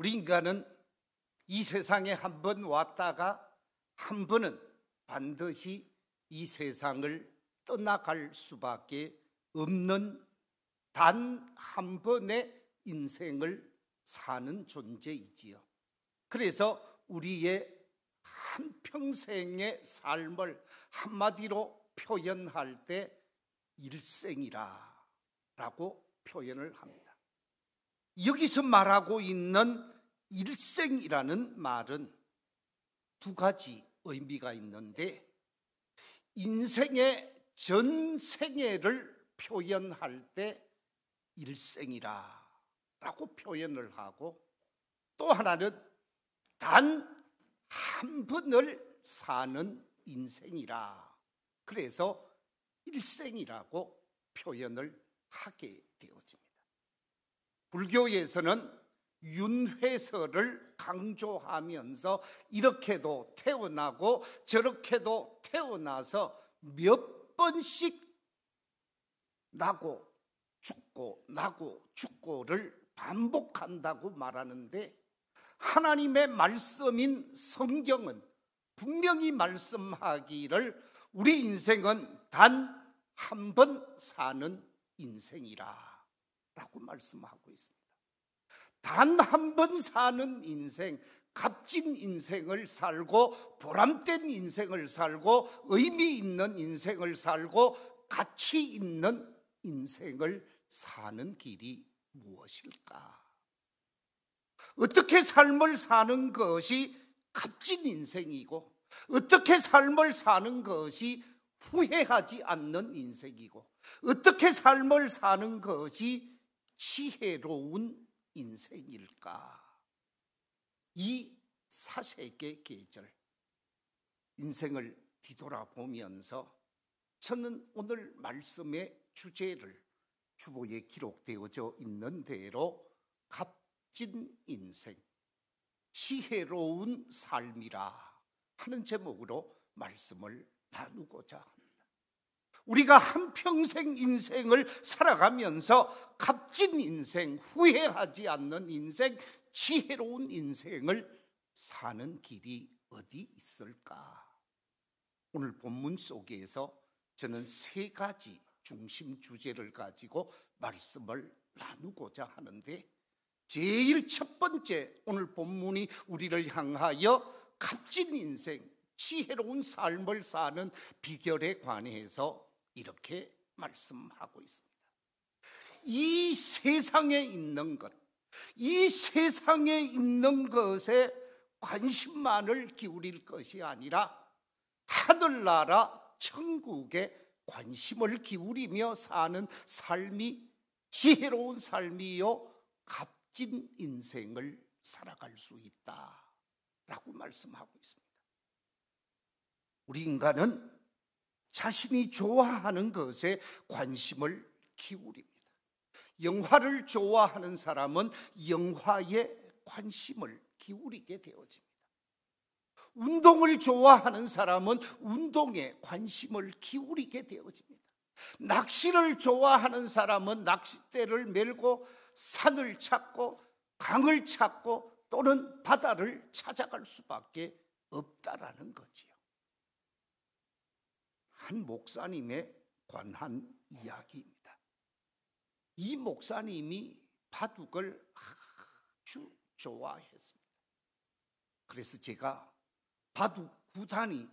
우리 인간은 이 세상에 한 번 왔다가 한 번은 반드시 이 세상을 떠나갈 수밖에 없는 단 한 번의 인생을 사는 존재이지요. 그래서 우리의 한평생의 삶을 한마디로 표현할 때 일생이라고 표현을 합니다. 여기서 말하고 있는 일생이라는 말은 두 가지 의미가 있는데, 인생의 전 생애를 표현할 때 일생이라고 표현을 하고, 또 하나는 단 한 번을 사는 인생이라, 그래서 일생이라고 표현을 하게 되어집니다. 불교에서는 윤회설을 강조하면서 이렇게도 태어나고 저렇게도 태어나서 몇 번씩 나고 죽고를 반복한다고 말하는데, 하나님의 말씀인 성경은 분명히 말씀하기를 우리 인생은 단 한 번 사는 인생이라 라고 말씀하고 있습니다. 단 한 번 사는 인생, 값진 인생을 살고 보람된 인생을 살고 의미 있는 인생을 살고 가치 있는 인생을 사는 길이 무엇일까? 어떻게 삶을 사는 것이 값진 인생이고, 어떻게 삶을 사는 것이 후회하지 않는 인생이고, 어떻게 삶을 사는 것이 지혜로운 인생일까? 이 사색의 계절, 인생을 뒤돌아보면서 저는 오늘 말씀의 주제를 주보에 기록되어져 있는 대로 값진 인생, 지혜로운 삶이라 하는 제목으로 말씀을 나누고자 합니다. 우리가 한평생 인생을 살아가면서 값진 인생, 후회하지 않는 인생, 지혜로운 인생을 사는 길이 어디 있을까? 오늘 본문 속에서 저는 세 가지 중심 주제를 가지고 말씀을 나누고자 하는데, 제일 첫 번째 오늘 본문이 우리를 향하여 값진 인생, 지혜로운 삶을 사는 비결에 관해서 이렇게 말씀하고 있습니다. 이 세상에 있는 것, 이 세상에 있는 것에 관심만을 기울일 것이 아니라 하늘나라 천국에 관심을 기울이며 사는 삶이 지혜로운 삶이요 값진 인생을 살아갈 수 있다라고 말씀하고 있습니다. 우리 인간은 자신이 좋아하는 것에 관심을 기울입니다. 영화를 좋아하는 사람은 영화에 관심을 기울이게 되어집니다. 운동을 좋아하는 사람은 운동에 관심을 기울이게 되어집니다. 낚시를 좋아하는 사람은 낚싯대를 메고 산을 찾고 강을 찾고 또는 바다를 찾아갈 수밖에 없다라는 거지요. 한 목사님에 관한 이야기입니다. 이 목사님이 바둑을 아주 좋아했습니다. 그래서 제가 바둑 구단이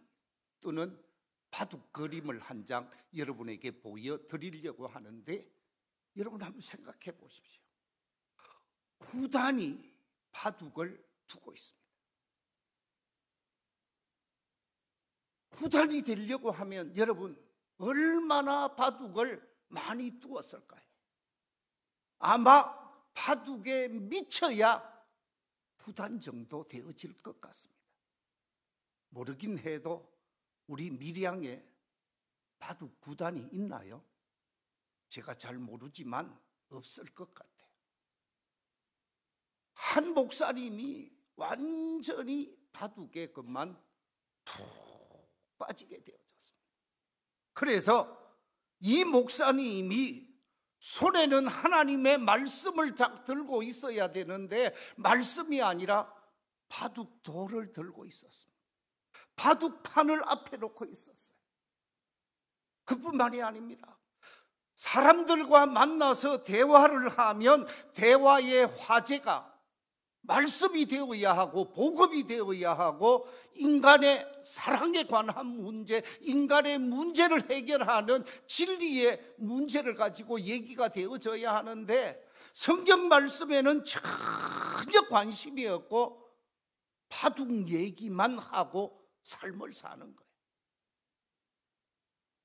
또는 바둑 그림을 한 장 여러분에게 보여드리려고 하는데, 여러분 한번 생각해 보십시오. 구단이 바둑을 두고 있습니다. 구단이 되려고 하면 여러분 얼마나 바둑을 많이 두었을까요? 아마 바둑에 미쳐야 구단 정도 되어질 것 같습니다. 모르긴 해도 우리 밀양에 바둑 구단이 있나요? 제가 잘 모르지만 없을 것 같아요. 한 목사님이 완전히 바둑에 그만 푹 빠지게 되어졌습니다. 그래서 이 목사님이 손에는 하나님의 말씀을 딱 들고 있어야 되는데 말씀이 아니라 바둑돌을 들고 있었습니다. 바둑판을 앞에 놓고 있었어요. 그뿐만이 아닙니다. 사람들과 만나서 대화를 하면 대화의 화제가 말씀이 되어야 하고 복음이 되어야 하고 인간의 사랑에 관한 문제, 인간의 문제를 해결하는 진리의 문제를 가지고 얘기가 되어져야 하는데 성경 말씀에는 전혀 관심이 없고 바둑 얘기만 하고 삶을 사는 거예요.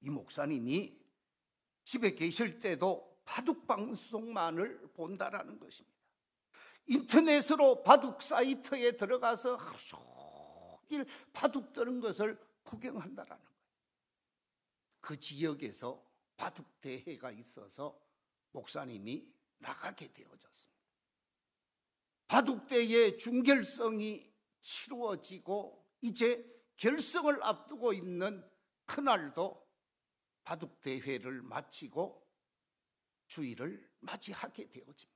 이 목사님이 집에 계실 때도 바둑 방송만을 본다라는 것입니다. 인터넷으로 바둑 사이트에 들어가서 하루 종일 바둑 뜨는 것을 구경한다라는 거예요. 그 지역에서 바둑 대회가 있어서 목사님이 나가게 되어졌습니다. 바둑 대회 준결승이 치루어지고 이제 결승을 앞두고 있는 그날도 바둑 대회를 마치고 주일을 맞이하게 되어집니다.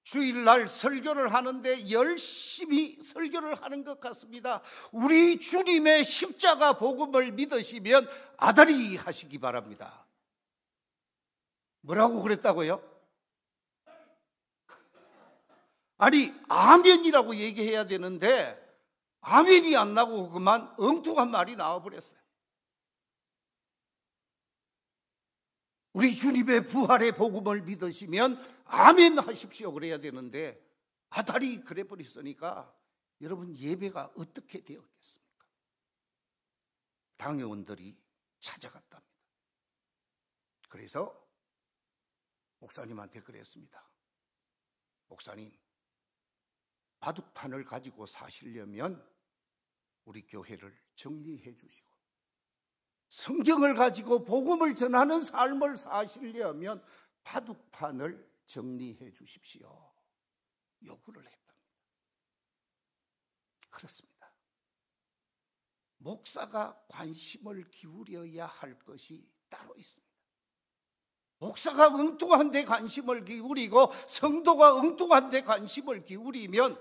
주일날 설교를 하는데 열심히 설교를 하는 것 같습니다. 우리 주님의 십자가 복음을 믿으시면 아다리 하시기 바랍니다. 뭐라고 그랬다고요? 아니 아멘이라고 얘기해야 되는데 아멘이 안 나고 그만 엉뚱한 말이 나와버렸어요. 우리 주님의 부활의 복음을 믿으시면 아멘 하십시오 그래야 되는데 아다리 그래 버렸으니까 여러분 예배가 어떻게 되었겠습니까? 당회원들이 찾아갔답니다. 그래서 목사님한테 그랬습니다. 목사님, 바둑판을 가지고 사시려면 우리 교회를 정리해 주시고 성경을 가지고 복음을 전하는 삶을 사시려면 바둑판을 정리해 주십시오. 요구를 했답니다. 그렇습니다. 목사가 관심을 기울여야 할 것이 따로 있습니다. 목사가 엉뚱한 데 관심을 기울이고 성도가 엉뚱한 데 관심을 기울이면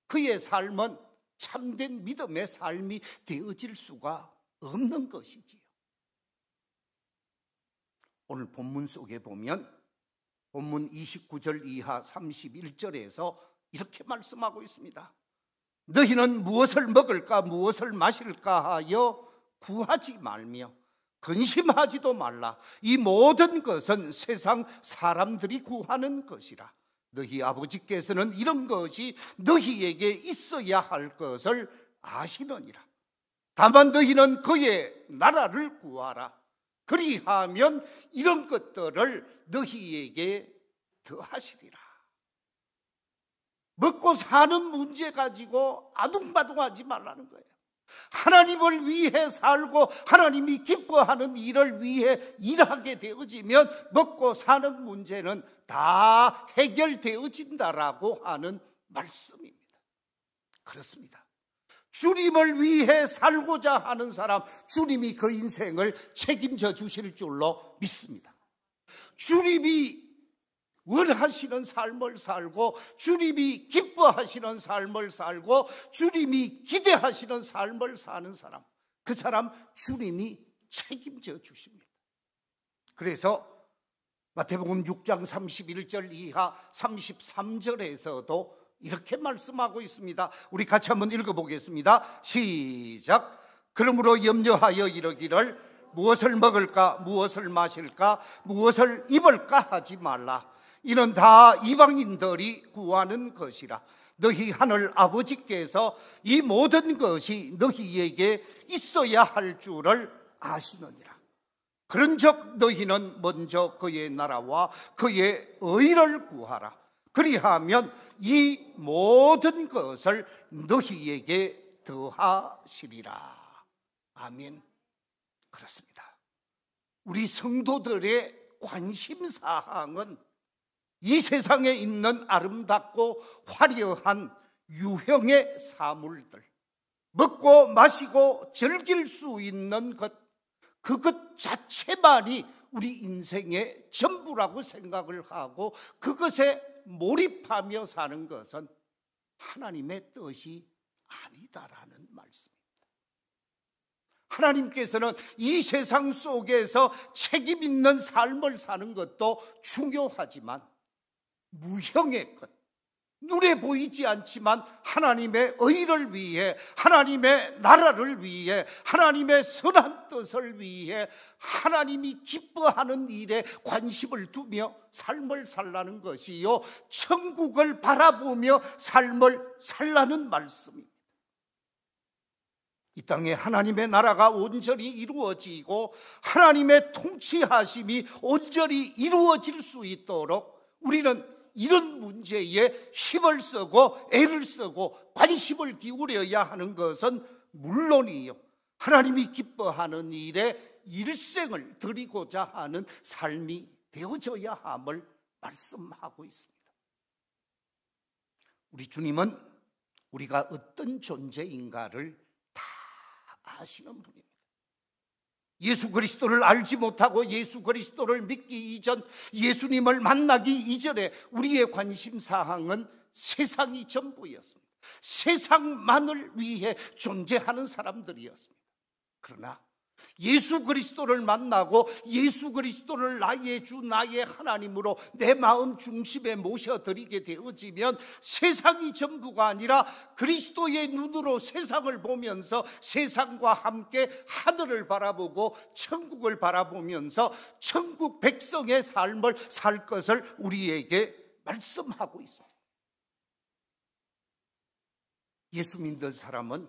그의 삶은 참된 믿음의 삶이 되어질 수가 없는 것이지요. 오늘 본문 속에 보면 본문 29절 이하 31절에서 이렇게 말씀하고 있습니다. 너희는 무엇을 먹을까 무엇을 마실까 하여 구하지 말며 근심하지도 말라. 이 모든 것은 세상 사람들이 구하는 것이라. 너희 아버지께서는 이런 것이 너희에게 있어야 할 것을 아시느니라. 다만 너희는 그의 나라를 구하라. 그리하면 이런 것들을 너희에게 더하시리라. 먹고 사는 문제 가지고 아둥바둥하지 말라는 거예요. 하나님을 위해 살고 하나님이 기뻐하는 일을 위해 일하게 되어지면 먹고 사는 문제는 다 해결되어진다라고 하는 말씀입니다. 그렇습니다. 주님을 위해 살고자 하는 사람, 주님이 그 인생을 책임져 주실 줄로 믿습니다. 주님이 원하시는 삶을 살고 주님이 기뻐하시는 삶을 살고 주님이 기대하시는 삶을 사는 사람, 그 사람 주님이 책임져 주십니다. 그래서 마태복음 6장 31절 이하 33절에서도 이렇게 말씀하고 있습니다. 우리 같이 한번 읽어보겠습니다. 시작. 그러므로 염려하여 이르기를 무엇을 먹을까 무엇을 마실까 무엇을 입을까 하지 말라. 이는 다 이방인들이 구하는 것이라. 너희 하늘 아버지께서 이 모든 것이 너희에게 있어야 할 줄을 아시느니라. 그런즉 너희는 먼저 그의 나라와 그의 의를 구하라. 그리하면 이 모든 것을 너희에게 더하시리라. 아멘. 그렇습니다. 우리 성도들의 관심사항은 이 세상에 있는 아름답고 화려한 유형의 사물들, 먹고 마시고 즐길 수 있는 것, 그것 자체만이 우리 인생의 전부라고 생각을 하고 그것에 몰입하며 사는 것은 하나님의 뜻이 아니다라는 말씀입니다. 하나님께서는 이 세상 속에서 책임 있는 삶을 사는 것도 중요하지만 무형의 것, 눈에 보이지 않지만 하나님의 의를 위해, 하나님의 나라를 위해, 하나님의 선한 뜻을 위해 하나님이 기뻐하는 일에 관심을 두며 삶을 살라는 것이요, 천국을 바라보며 삶을 살라는 말씀입니다. 이 땅에 하나님의 나라가 온전히 이루어지고 하나님의 통치하심이 온전히 이루어질 수 있도록 우리는 이런 문제에 힘을 쓰고 애를 쓰고 관심을 기울여야 하는 것은 물론이요, 하나님이 기뻐하는 일에 일생을 드리고자 하는 삶이 되어져야 함을 말씀하고 있습니다. 우리 주님은 우리가 어떤 존재인가를 다 아시는 분입니다. 예수 그리스도를 알지 못하고 예수 그리스도를 믿기 이전, 예수님을 만나기 이전에 우리의 관심사항은 세상이 전부였습니다. 세상만을 위해 존재하는 사람들이었습니다. 그러나 예수 그리스도를 만나고 예수 그리스도를 나의 주 나의 하나님으로 내 마음 중심에 모셔드리게 되어지면 세상이 전부가 아니라 그리스도의 눈으로 세상을 보면서 세상과 함께 하늘을 바라보고 천국을 바라보면서 천국 백성의 삶을 살 것을 우리에게 말씀하고 있습니다. 예수 믿는 사람은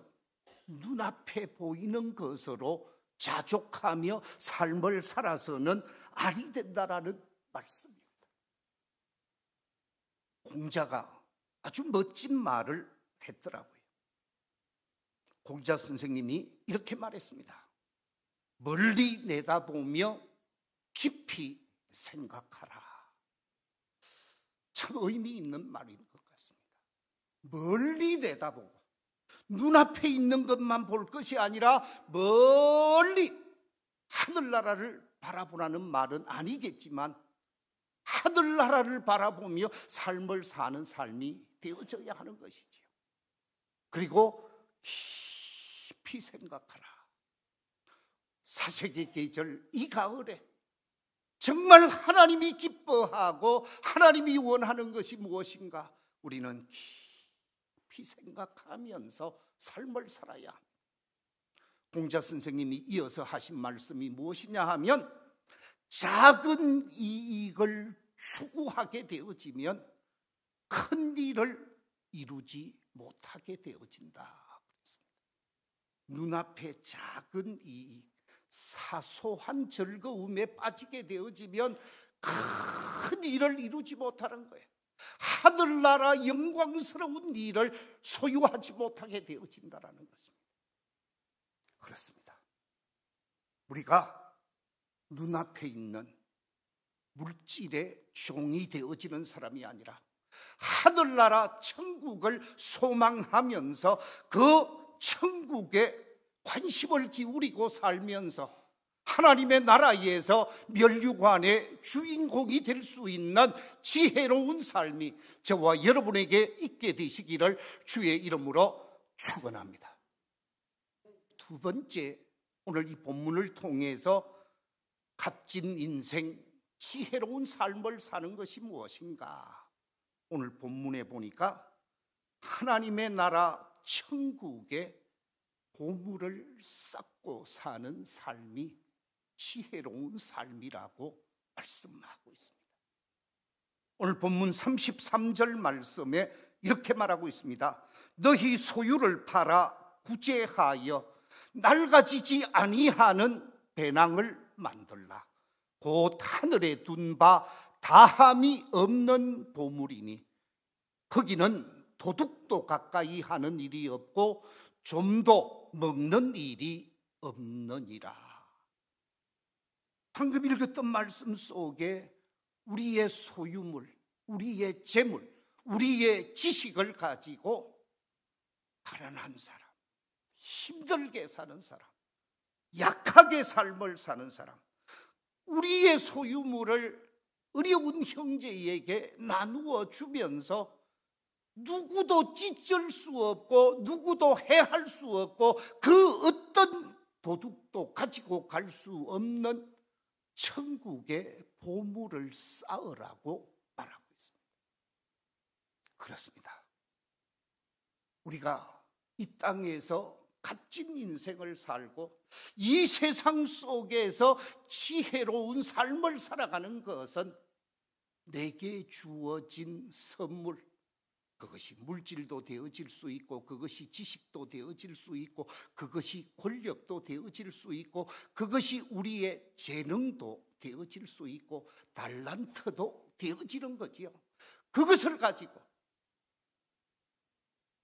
눈앞에 보이는 것으로 자족하며 삶을 살아서는 아니 된다라는 말씀입니다. 공자가 아주 멋진 말을 했더라고요. 공자 선생님이 이렇게 말했습니다. 멀리 내다보며 깊이 생각하라. 참 의미 있는 말인 것 같습니다. 멀리 내다보고 눈앞에 있는 것만 볼 것이 아니라 멀리 하늘나라를 바라보라는 말은 아니겠지만 하늘나라를 바라보며 삶을 사는 삶이 되어져야 하는 것이지요. 그리고 깊이 생각하라. 사색의 계절 이 가을에 정말 하나님이 기뻐하고 하나님이 원하는 것이 무엇인가 우리는 깊이 생각하면서 삶을 살아야 합니다. 공자 선생님이 이어서 하신 말씀이 무엇이냐 하면 작은 이익을 추구하게 되어지면 큰 일을 이루지 못하게 되어진다. 눈앞에 작은 이익, 사소한 즐거움에 빠지게 되어지면 큰 일을 이루지 못하는 거예요. 하늘나라 영광스러운 일을 소유하지 못하게 되어진다는 것입니다. 그렇습니다. 우리가 눈앞에 있는 물질의 종이 되어지는 사람이 아니라 하늘나라 천국을 소망하면서 그 천국에 관심을 기울이고 살면서 하나님의 나라에서 면류관의 주인공이 될 수 있는 지혜로운 삶이 저와 여러분에게 있게 되시기를 주의 이름으로 축원합니다. 두 번째, 오늘 이 본문을 통해서 값진 인생, 지혜로운 삶을 사는 것이 무엇인가? 오늘 본문에 보니까 하나님의 나라 천국에 보물을 쌓고 사는 삶이 지혜로운 삶이라고 말씀하고 있습니다. 오늘 본문 33절 말씀에 이렇게 말하고 있습니다. 너희 소유를 팔아 구제하여 낡아지지 아니하는 배낭을 만들라. 곧 하늘에 둔 바 다함이 없는 보물이니 거기는 도둑도 가까이 하는 일이 없고 좀도 먹는 일이 없느니라. 방금 읽었던 말씀 속에 우리의 소유물, 우리의 재물, 우리의 지식을 가지고 가난한 사람, 힘들게 사는 사람, 약하게 삶을 사는 사람, 우리의 소유물을 어려운 형제에게 나누어 주면서 누구도 찢을 수 없고 누구도 해할 수 없고 그 어떤 도둑도 가지고 갈 수 없는 천국의 보물을 쌓으라고 말하고 있습니다. 그렇습니다. 우리가 이 땅에서 값진 인생을 살고 이 세상 속에서 지혜로운 삶을 살아가는 것은 내게 주어진 선물, 그것이 물질도 되어질 수 있고 그것이 지식도 되어질 수 있고 그것이 권력도 되어질 수 있고 그것이 우리의 재능도 되어질 수 있고 달란트도 되어지는 거지요. 그것을 가지고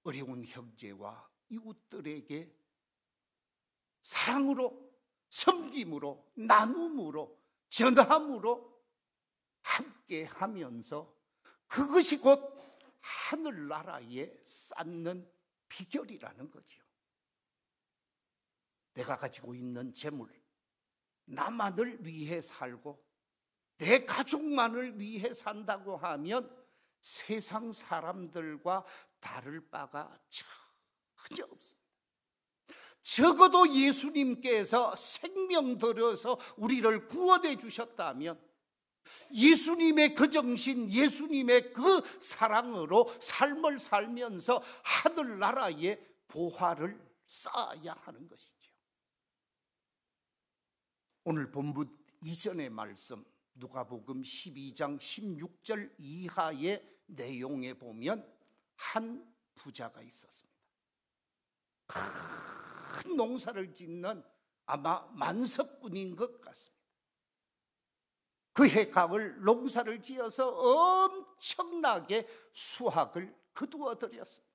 어려운 형제와 이웃들에게 사랑으로, 섬김으로, 나눔으로, 전함으로 함께 하면서 그것이 곧 하늘나라에 쌓는 비결이라는 거죠. 내가 가지고 있는 재물, 나만을 위해 살고 내 가족만을 위해 산다고 하면 세상 사람들과 다를 바가 전혀 없습니다. 적어도 예수님께서 생명 들여서 우리를 구원해 주셨다면 예수님의 그 정신, 예수님의 그 사랑으로 삶을 살면서 하늘나라의 보화를 쌓아야 하는 것이죠. 오늘 본문 이전의 말씀 누가복음 12장 16절 이하의 내용에 보면 한 부자가 있었습니다. 큰 농사를 짓는 아마 만석꾼인 것 같습니다. 그해 가을 농사를 지어서 엄청나게 수확을 거두어들였습니다.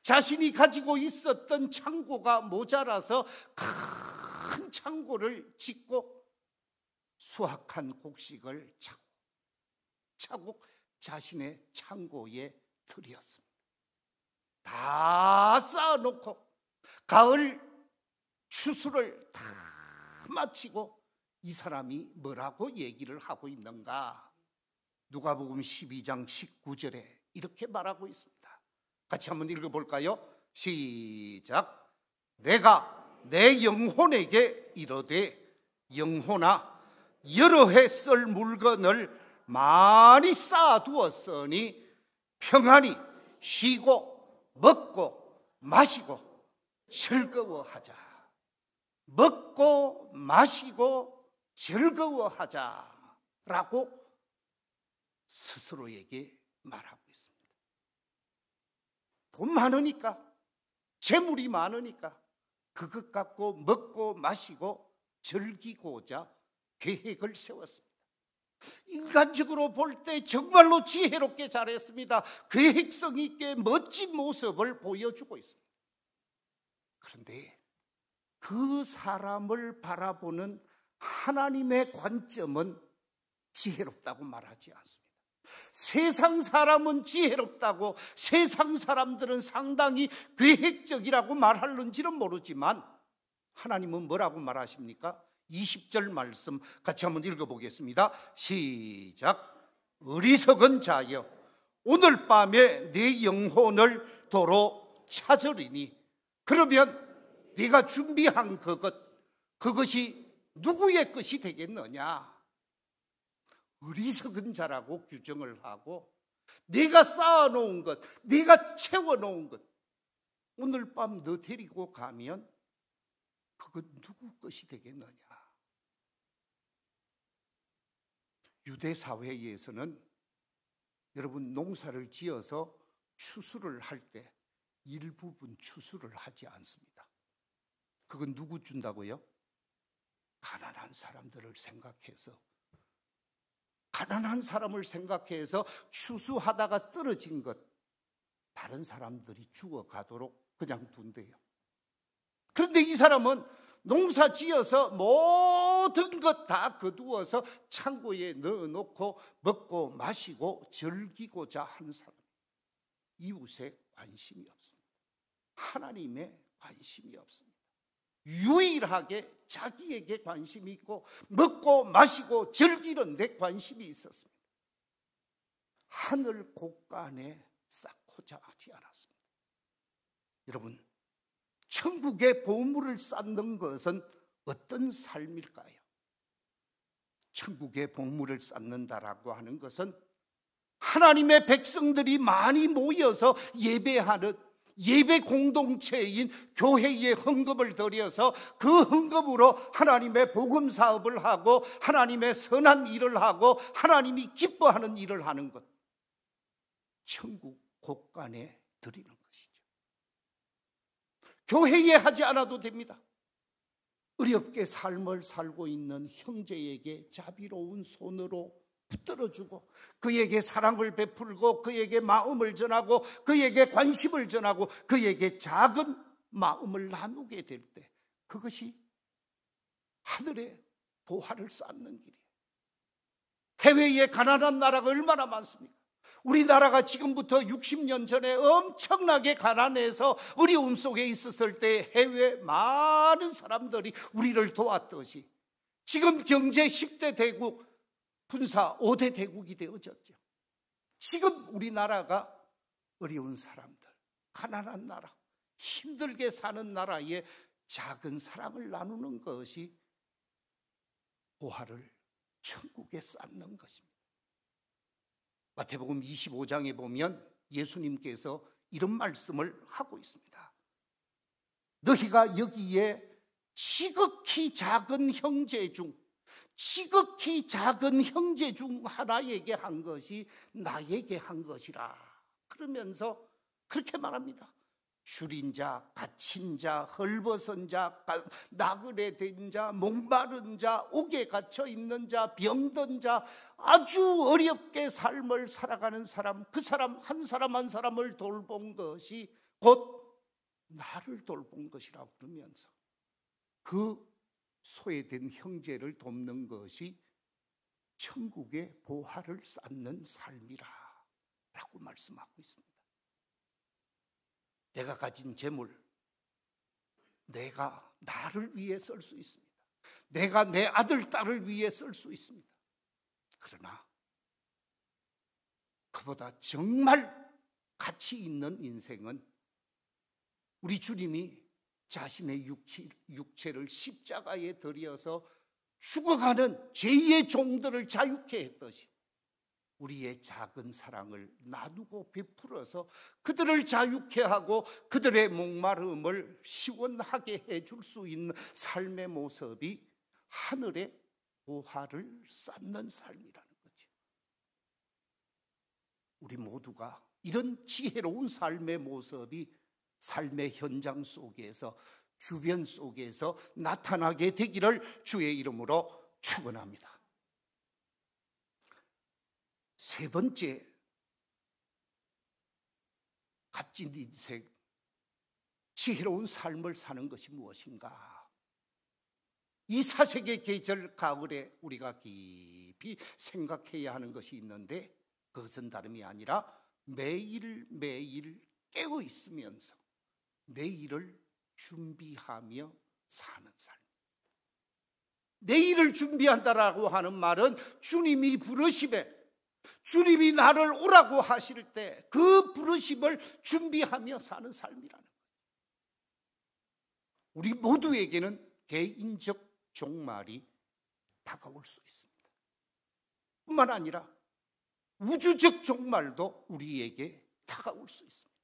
자신이 가지고 있었던 창고가 모자라서 큰 창고를 짓고 수확한 곡식을 차곡차곡 자신의 창고에 들였습니다. 다 쌓아놓고 가을 추수를 다 마치고 이 사람이 뭐라고 얘기를 하고 있는가? 누가복음 12장 19절에 이렇게 말하고 있습니다. 같이 한번 읽어볼까요? 시작. 내가 내 영혼에게 이르되 영혼아 여러 해 쓸 물건을 많이 쌓아두었으니 평안히 쉬고 먹고 마시고 즐거워하자. 먹고 마시고 즐거워하자라고 스스로에게 말하고 있습니다. 돈 많으니까, 재물이 많으니까 그것 갖고 먹고 마시고 즐기고자 계획을 세웠습니다. 인간적으로 볼 때 정말로 지혜롭게 잘했습니다. 계획성 있게 멋진 모습을 보여주고 있습니다. 그런데 그 사람을 바라보는 하나님의 관점은 지혜롭다고 말하지 않습니다. 세상 사람은 지혜롭다고, 세상 사람들은 상당히 계획적이라고 말하는지는 모르지만 하나님은 뭐라고 말하십니까? 20절 말씀 같이 한번 읽어보겠습니다. 시작. 어리석은 자여 오늘 밤에 네 영혼을 도로 찾으리니 그러면 네가 준비한 그것이 누구의 것이 되겠느냐? 어리석은 자라고 규정을 하고 네가 쌓아놓은 것, 네가 채워놓은 것 오늘 밤 너 데리고 가면 그것 누구 것이 되겠느냐? 유대 사회에서는 여러분 농사를 지어서 추수를 할 때 일부분 추수를 하지 않습니다. 그건 누구 준다고요? 가난한 사람들을 생각해서, 가난한 사람을 생각해서 추수하다가 떨어진 것 다른 사람들이 죽어가도록 그냥 둔대요. 그런데 이 사람은 농사 지어서 모든 것 다 거두어서 창고에 넣어놓고 먹고 마시고 즐기고자 하는 사람. 이웃에 관심이 없습니다. 하나님의 관심이 없습니다. 유일하게 자기에게 관심이 있고 먹고 마시고 즐기는 데 관심이 있었습니다. 하늘 곳간에 쌓고자 하지 않았습니다. 여러분, 천국의 보물을 쌓는 것은 어떤 삶일까요? 천국의 보물을 쌓는다라고 하는 것은 하나님의 백성들이 많이 모여서 예배하는 예배 공동체인 교회에 헌금을 드려서 그 헌금으로 하나님의 복음 사업을 하고 하나님의 선한 일을 하고 하나님이 기뻐하는 일을 하는 것, 천국 곳간에 드리는 것이죠. 교회에 하지 않아도 됩니다. 어렵게 삶을 살고 있는 형제에게 자비로운 손으로 붙들어주고 그에게 사랑을 베풀고 그에게 마음을 전하고 그에게 관심을 전하고 그에게 작은 마음을 나누게 될 때 그것이 하늘의 보화를 쌓는 길이에요. 해외에 가난한 나라가 얼마나 많습니까? 우리나라가 지금부터 60년 전에 엄청나게 가난해서 어려움 속에 있었을 때 해외 많은 사람들이 우리를 도왔듯이 지금 경제 10대 대국, 군사 5대 대국이 되어졌죠. 지금 우리나라가 어려운 사람들, 가난한 나라, 힘들게 사는 나라에 작은 사랑을 나누는 것이 보화를 천국에 쌓는 것입니다. 마태복음 25장에 보면 예수님께서 이런 말씀을 하고 있습니다. 너희가 여기에 지극히 작은 형제 중 하나에게 한 것이 나에게 한 것이라 그러면서 그렇게 말합니다. 줄인 자, 갇힌 자, 헐벗은 자, 나그네 된 자, 목마른 자, 옥에 갇혀 있는 자, 병든 자, 아주 어렵게 삶을 살아가는 사람, 그 사람 한 사람 한 사람을 돌본 것이 곧 나를 돌본 것이라고 그러면서 그 소외된 형제를 돕는 것이 천국의 보화를 쌓는 삶이라 라고 말씀하고 있습니다. 내가 가진 재물, 내가 나를 위해 쓸 수 있습니다. 내가 내 아들, 딸을 위해 쓸 수 있습니다. 그러나 그보다 정말 가치 있는 인생은 우리 주님이 자신의 육체를 십자가에 들여서 죽어가는 죄의 종들을 자유케 했듯이 우리의 작은 사랑을 나누고 베풀어서 그들을 자유케 하고 그들의 목마름을 시원하게 해줄 수 있는 삶의 모습이 하늘의 보화를 쌓는 삶이라는 거죠. 우리 모두가 이런 지혜로운 삶의 모습이 삶의 현장 속에서 주변 속에서 나타나게 되기를 주의 이름으로 축원합니다. 세 번째, 값진 인생, 지혜로운 삶을 사는 것이 무엇인가? 이 사색의 계절 가을에 우리가 깊이 생각해야 하는 것이 있는데 그것은 다름이 아니라 매일매일 깨어 있으면서 내일을 준비하며 사는 삶. 내일을 준비한다라고 하는 말은 주님이 부르심에 주님이 나를 오라고 하실 때 그 부르심을 준비하며 사는 삶이라는 거예요. 우리 모두에게는 개인적 종말이 다가올 수 있습니다. 뿐만 아니라 우주적 종말도 우리에게 다가올 수 있습니다.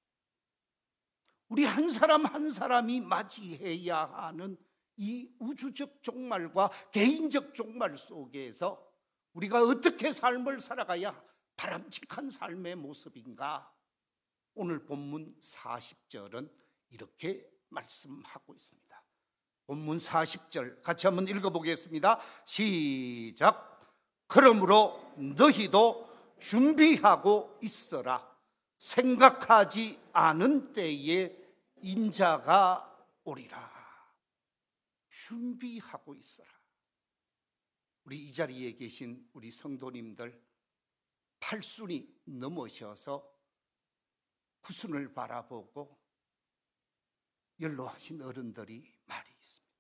우리 한 사람 한 사람이 맞이해야 하는 이 우주적 종말과 개인적 종말 속에서 우리가 어떻게 삶을 살아가야 바람직한 삶의 모습인가? 오늘 본문 40절은 이렇게 말씀하고 있습니다. 본문 40절 같이 한번 읽어보겠습니다. 시작. 그러므로 너희도 준비하고 있어라. 생각하지 않은 때에 인자가 오리라. 준비하고 있어라. 우리 이 자리에 계신 우리 성도님들 8순이 넘으셔서 9순을 바라보고 연로하신 어른들이 많이 있습니다.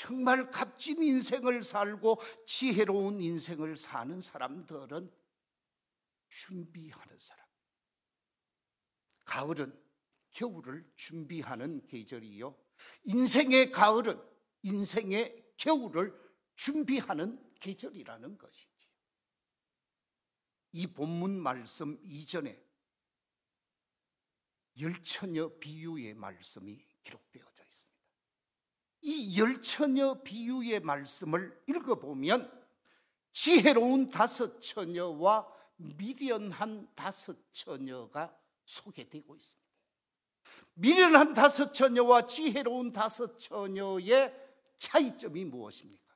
정말 값진 인생을 살고 지혜로운 인생을 사는 사람들은 준비하는 사람. 가을은 겨울을 준비하는 계절이요, 인생의 가을은 인생의 겨울을 준비하는 계절이라는 것이지요. 이 본문 말씀 이전에 열처녀 비유의 말씀이 기록되어져 있습니다. 이 열처녀 비유의 말씀을 읽어보면 지혜로운 5 처녀와 미련한 5 처녀가 소개되고 있습니다. 미련한 5 처녀와 지혜로운 5 처녀의 차이점이 무엇입니까?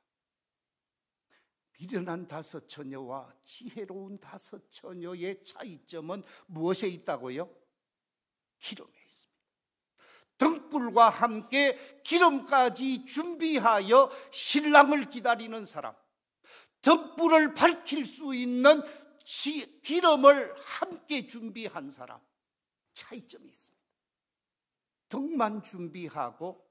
미련한 5 처녀와 지혜로운 5 처녀의 차이점은 무엇에 있다고요? 기름에 있습니다. 등불과 함께 기름까지 준비하여 신랑을 기다리는 사람, 등불을 밝힐 수 있는 기름을 함께 준비한 사람, 차이점이 있습니다. 등만 준비하고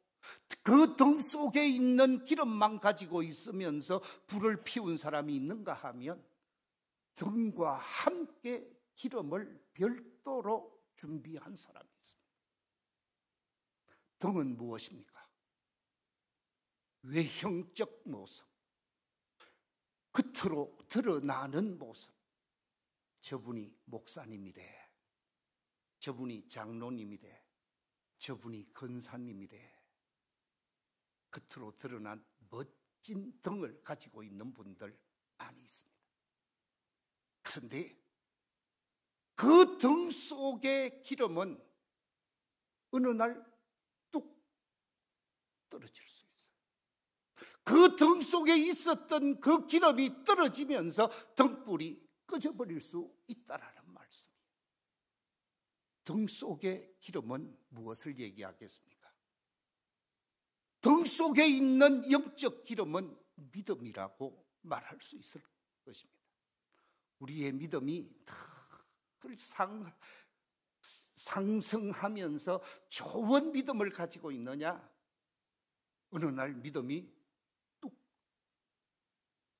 그 등 속에 있는 기름만 가지고 있으면서 불을 피운 사람이 있는가 하면 등과 함께 기름을 별도로 준비한 사람이 있습니다. 등은 무엇입니까? 외형적 모습, 겉으로 드러나는 모습. 저분이 목사님이래, 저분이 장로님이래, 저분이 권사님이래. 겉으로 드러난 멋진 등을 가지고 있는 분들 많이 있습니다. 그런데 그 등 속의 기름은 어느 날 뚝 떨어질 수 있어요. 그 등 속에 있었던 그 기름이 떨어지면서 등불이 꺼져버릴 수 있다라는 말씀이에요. 등 속의 기름은 무엇을 얘기하겠습니까? 등 속에 있는 영적 기름은 믿음이라고 말할 수 있을 것입니다. 우리의 믿음이 늘 상승하면서 좋은 믿음을 가지고 있느냐? 어느 날 믿음이 뚝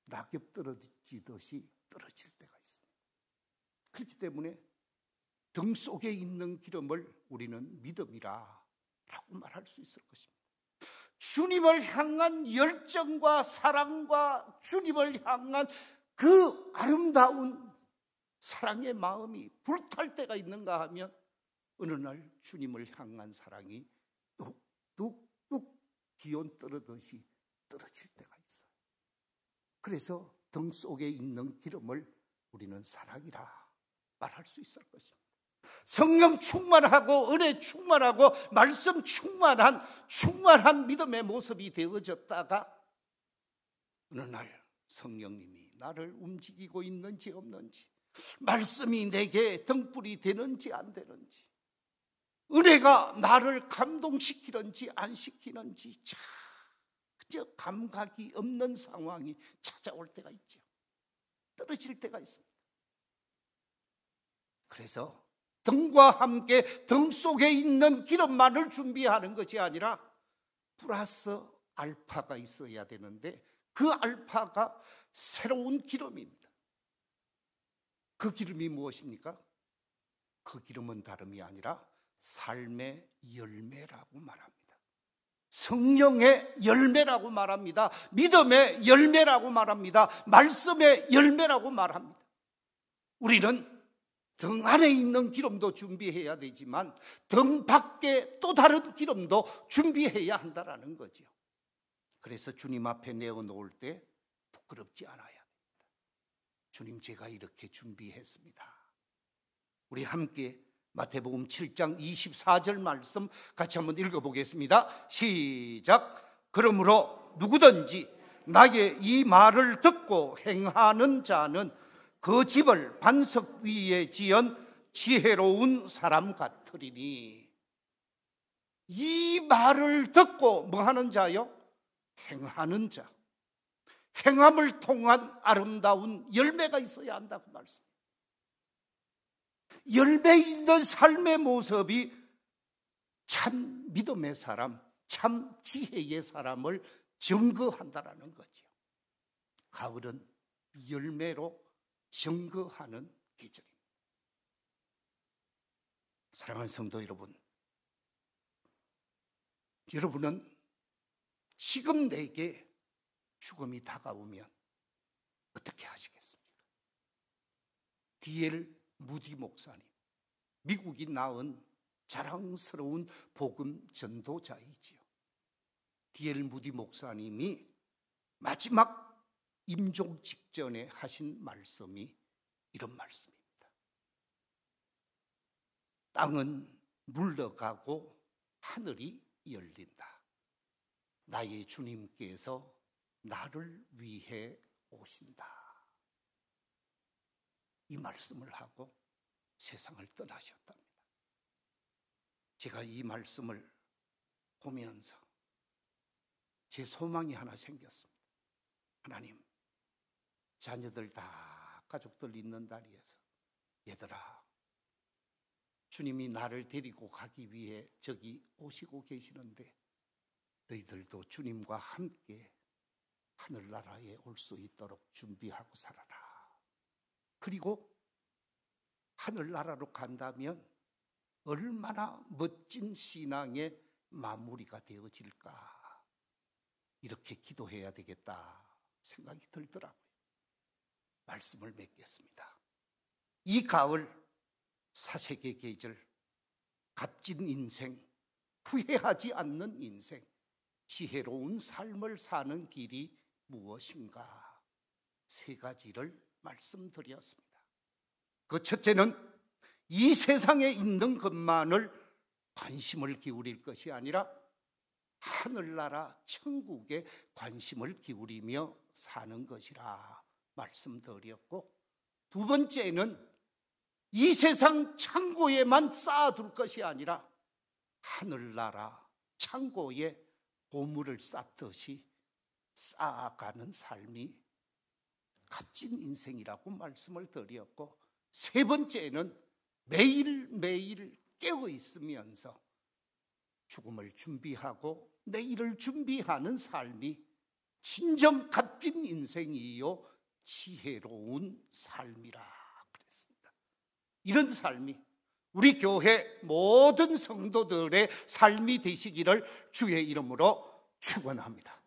낙엽 떨어지듯이 떨어질 때가 있습니다. 그렇기 때문에 등 속에 있는 기름을 우리는 믿음이라고 말할 수 있을 것입니다. 주님을 향한 열정과 사랑과 주님을 향한 그 아름다운 사랑의 마음이 불탈 때가 있는가 하면 어느 날 주님을 향한 사랑이 뚝뚝뚝 기온 떨어듯이 떨어질 때가 있어요. 그래서 등 속에 있는 기름을 우리는 사랑이라 말할 수 있을 것입니다. 성령 충만하고 은혜 충만하고 말씀 충만한 믿음의 모습이 되어졌다가 어느 날 성령님이 나를 움직이고 있는지 없는지, 말씀이 내게 등불이 되는지 안 되는지, 은혜가 나를 감동시키는지 안 시키는지 전혀 감각이 없는 상황이 찾아올 때가 있죠. 떨어질 때가 있습니다. 그래서 등과 함께 등 속에 있는 기름만을 준비하는 것이 아니라 플러스 알파가 있어야 되는데 그 알파가 새로운 기름입니다. 그 기름이 무엇입니까? 그 기름은 다름이 아니라 삶의 열매라고 말합니다. 성령의 열매라고 말합니다. 믿음의 열매라고 말합니다. 말씀의 열매라고 말합니다. 우리는 등 안에 있는 기름도 준비해야 되지만 등 밖에 또 다른 기름도 준비해야 한다는 거죠. 그래서 주님 앞에 내어놓을 때 부끄럽지 않아야 됩니다. 주님, 제가 이렇게 준비했습니다. 우리 함께 마태복음 7장 24절 말씀 같이 한번 읽어보겠습니다. 시작. 그러므로 누구든지 나의 이 말을 듣고 행하는 자는 그 집을 반석 위에 지은 지혜로운 사람 같으리니. 이 말을 듣고 뭐 하는 자요? 행하는 자. 행함을 통한 아름다운 열매가 있어야 한다고 말씀합니다. 열매 있는 삶의 모습이 참 믿음의 사람, 참 지혜의 사람을 증거한다라는 거지요. 가을은 열매로 증거하는 계절입니다. 사랑하는 성도 여러분, 여러분은 지금 내게 죽음이 다가오면 어떻게 하시겠습니까? D.L. 무디 목사님, 미국이 낳은 자랑스러운 복음 전도자이지요. D.L. 무디 목사님이 마지막 임종 직전에 하신 말씀이 이런 말씀입니다. 땅은 물러가고 하늘이 열린다. 나의 주님께서 나를 위해 오신다. 이 말씀을 하고 세상을 떠나셨답니다. 제가 이 말씀을 보면서 제 소망이 하나 생겼습니다. 하나님, 자녀들 다 가족들 있는 자리에서 얘들아, 주님이 나를 데리고 가기 위해 저기 오시고 계시는데 너희들도 주님과 함께 하늘나라에 올 수 있도록 준비하고 살아라. 그리고 하늘나라로 간다면 얼마나 멋진 신앙의 마무리가 되어질까, 이렇게 기도해야 되겠다 생각이 들더라고요. 말씀을 맺겠습니다. 이 가을 사색의 계절, 값진 인생, 후회하지 않는 인생, 지혜로운 삶을 사는 길이 무엇인가, 세 가지를 말씀드렸습니다. 그 첫째는 이 세상에 있는 것만을 관심을 기울일 것이 아니라 하늘나라 천국에 관심을 기울이며 사는 것이라 말씀드렸고, 두 번째는 이 세상 창고에만 쌓아둘 것이 아니라 하늘나라 창고에 보물을 쌓듯이 쌓아가는 삶이 값진 인생이라고 말씀을 드렸고, 세 번째는 매일매일 깨어 있으면서 죽음을 준비하고 내일을 준비하는 삶이 진정 값진 인생이요 지혜로운 삶이라 그랬습니다. 이런 삶이 우리 교회 모든 성도들의 삶이 되시기를 주의 이름으로 축원합니다.